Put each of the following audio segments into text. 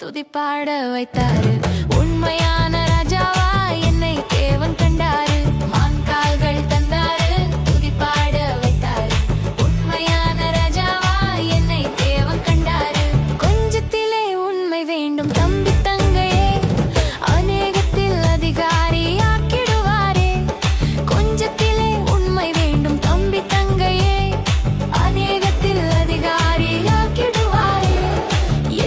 துதிப்பாட வைத்தாரு. உண்மையான ராஜாவா என்னை தேவன் கண்டாரு. மான்கால்கள் தந்தாரு, துதிப்பாட வைத்தாரு. உண்மையான ராஜாவா என்னை தேவன் கண்டாரு. கொஞ்சத்திலே உண்மை வேண்டும் தம்பி தங்கையே, அநேகத்தில் அதிகாரி ஆக்கிடுவாரே. கொஞ்சத்திலே உண்மை வேண்டும் தம்பி தங்கையே, அநேகத்தில் அதிகாரி ஆக்கிடுவாரே.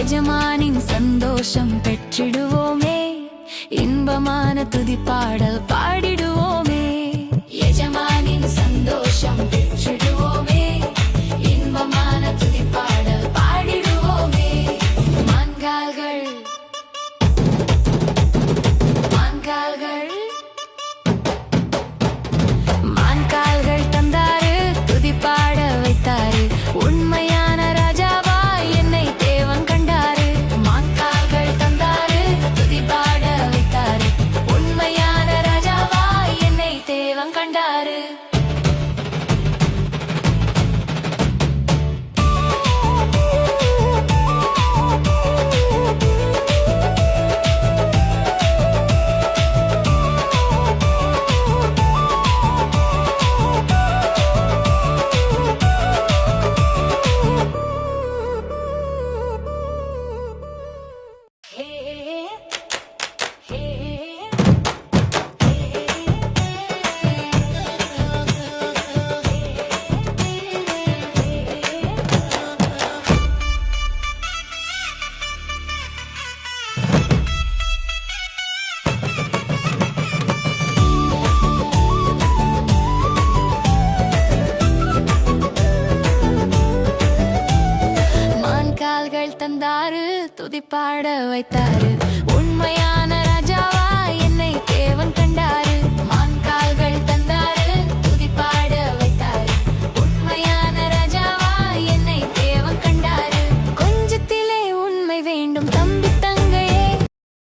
எஜமானின் சந்தோஷம் பெற்றிடுவோமே, இன்பமான துதிப்பாடல் பாடிடுவோமே. எஜமானின் சந்தோஷம் பெற்றிடுவோமே, இன்பமான துதிப்பாடல் பாடிடுவோமே. மான்கால்கள் மான்கால்கள் மான்கால்கள் தந்தாரு, துதிப்பாட வைத்தாரு. உண்மையான ராஜாவா என்னை தேவன் கண்டாரு. மான்கால்கள் தந்தாரு, துதிப்பாட வைத்தாரு. உண்மையான ராஜாவா என்னை தேவன் கண்டாரு. மான்கால்கள் தந்தாரு, துதிப்பாட வைத்தாரு. உண்மையான ராஜாவா என்னை தேவன் கண்டாரு.